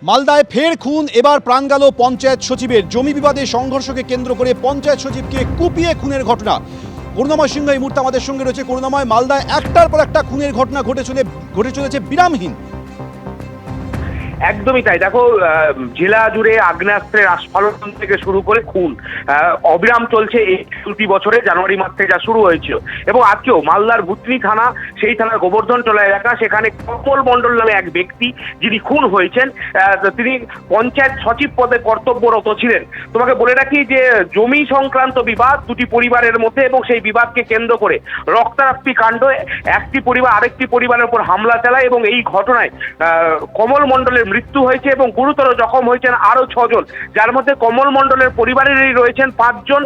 মালদায় ফের খুন, এবার প্রাণ গেল পঞ্চায়েত সচিবের। জমি বিবাদে সংঘর্ষকে কেন্দ্র করে পঞ্চায়েত সচিবকে কুপিয়ে খুনের ঘটনা। করুণাময় সিংহ এই মুহূর্তে আমাদের সঙ্গে রয়েছে। করুণাময়, মালদায় একটার পর একটা খুনের ঘটনা ঘটে চলেছে বিরামহীন। একদমই তাই। দেখো, জেলা জুড়ে আগ্নেয়াস্ত্রের আস্ফালন থেকে শুরু করে খুন অবিরাম চলছে এই চলতি বছরে জানুয়ারি মাস থেকে যা শুরু হয়েছিল। এবং আজকেও মালদার ভুতনি থানা, সেই থানার গোবর্ধনটোলা এলাকা, সেখানে কমল মণ্ডল নামে এক ব্যক্তি যিনি খুন হয়েছেন, তিনি পঞ্চায়েত সচিব পদে কর্তব্যরত ছিলেন। তোমাকে বলে রাখি যে জমি সংক্রান্ত বিবাদ দুটি পরিবারের মধ্যে, এবং সেই বিবাদকে কেন্দ্র করে রক্তারক্তি কাণ্ড, একটি পরিবার আরেকটি পরিবারের উপর হামলা চালায় এবং এই ঘটনায় কমল মণ্ডলের মৃত্যু হয়েছে এবং গুরুতর জখম হয়েছেন আরো 6 জন, যার মধ্যে কমল মণ্ডলের পরিবারেরই রয়েছেন 5 জন,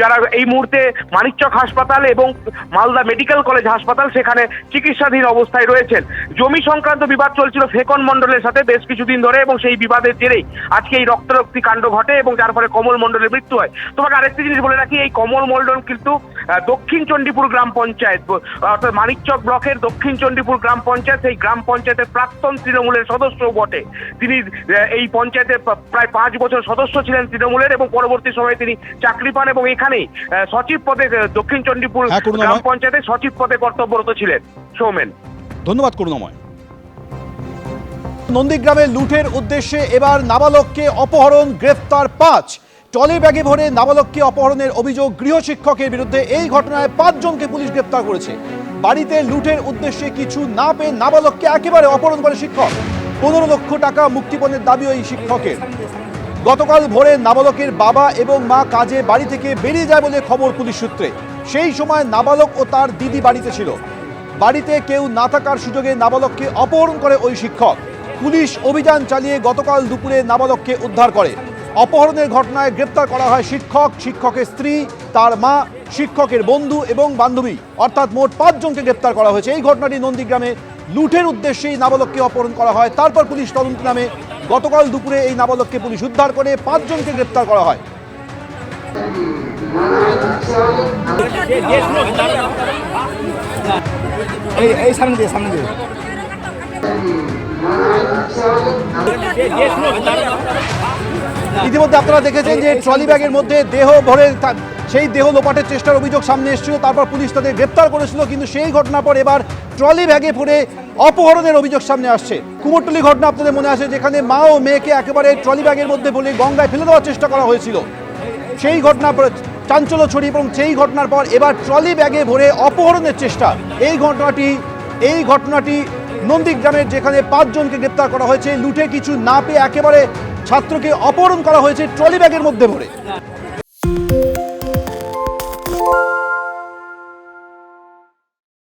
যারা এই মুহূর্তে মানিকচক হাসপাতাল এবং মালদা মেডিকেল কলেজ হাসপাতাল সেখানে চিকিৎসাধীন অবস্থায় রয়েছেন। জমি সংক্রান্ত বিবাদ চলছিল ফেকন মণ্ডলের সাথে বেশ কিছুদিন ধরে, এবং সেই বিবাদের জেরেই আজকে এই রক্তারক্তি কাণ্ড ঘটে এবং যার ফলে কমল মণ্ডলের মৃত্যু হয়। তোমাকে আরেকটি জিনিস বলে রাখি, এই কমল মণ্ডল কিন্তু দক্ষিণ চণ্ডীপুর গ্রাম পঞ্চায়েত, অর্থাৎ মানিকচক ব্লকের দক্ষিণ চণ্ডীপুর গ্রাম পঞ্চায়েত, সেই গ্রাম পঞ্চায়েতের প্রাক্তন তৃণমূলের সদস্য বটে। তিনি এই পঞ্চায়েতে প্রায় 5 বছর সদস্য ছিলেন তৃণমূলের, এবং পরবর্তী সময়ে তিনি চাকরি পান এবং এখানেই সচিব পদে, দক্ষিণ চণ্ডীপুর গ্রাম পঞ্চায়েতে সচিব পদে কর্তব্যরত ছিলেন। সৌমেন, ধন্যবাদ করুণাময়। নন্দীগ্রামে লুটের উদ্দেশ্যে এবার নাবালককে অপহরণ, গ্রেফতার 5। ট্রলি ব্যাগে ভরে নাবালককে অপহরণের অভিযোগ গৃহশিক্ষকের বিরুদ্ধে। এই ঘটনায় 5 জনকে পুলিশ গ্রেফতার করেছে। বাড়িতে লুটের উদ্দেশ্যে কিছু না পেয়ে নাবালককে একেবারে অপহরণ করে শিক্ষক। 15 লক্ষ টাকা মুক্তিপণের দাবি ওই শিক্ষকের। গতকাল ভোরে নাবালকের বাবা এবং মা কাজে বাড়ি থেকে বেরিয়ে যায় বলে খবর পুলিশ সূত্রে। সেই সময় নাবালক ও তার দিদি বাড়িতে ছিল। বাড়িতে কেউ না থাকার সুযোগে নাবালককে অপহরণ করে ওই শিক্ষক। পুলিশ অভিযান চালিয়ে গতকাল দুপুরে নাবালককে উদ্ধার করে। অপহরণের ঘটনায় গ্রেপ্তার করা হয় শিক্ষক, শিক্ষকের স্ত্রী, তার মা, শিক্ষকের বন্ধু এবং বান্ধবী, অর্থাৎ মোট 5 জনকে গ্রেপ্তার করা হয়েছে। এই ঘটনাটি নন্দীগ্রামে লুটের উদ্দেশ্যেই নাবালককে অপহরণ করা হয়। তারপর পুলিশ তদন্ত নামে গতকাল দুপুরে এই নাবালককে পুলিশ উদ্ধার করে 5 জনকে গ্রেপ্তার করা হয়। ইতিমধ্যে আপনারা দেখেছেন যে ট্রলি ব্যাগের মধ্যে দেহ ভরে, সেই দেহ লোপাটের চেষ্টার অভিযোগ সামনে এসেছিল। তারপর পুলিশ তাদের গ্রেপ্তার করেছিল, কিন্তু সেই ঘটনার পর এবার ট্রলি ব্যাগে ভরে অপহরণের অভিযোগ সামনে আসছে। কুমোরটুলি ঘটনা আপনাদের মনে আছে, যেখানে মা ও মেয়েকে একেবারে ট্রলি ব্যাগের মধ্যে ভরে গঙ্গায় ফেলে দেওয়ার চেষ্টা করা হয়েছিল। সেই ঘটনার পর চাঞ্চল্য ছড়িয়ে, এবং সেই ঘটনার পর এবার ট্রলি ব্যাগে ভরে অপহরণের চেষ্টা। এই ঘটনাটি নন্দীগ্রামের, যেখানে 5 জনকে গ্রেপ্তার করা হয়েছে। লুটে কিছু না পেয়ে একেবারে ছাত্রকে অপহরণ করা হয়েছে ট্রলি ব্যাগের মধ্যে ভরে।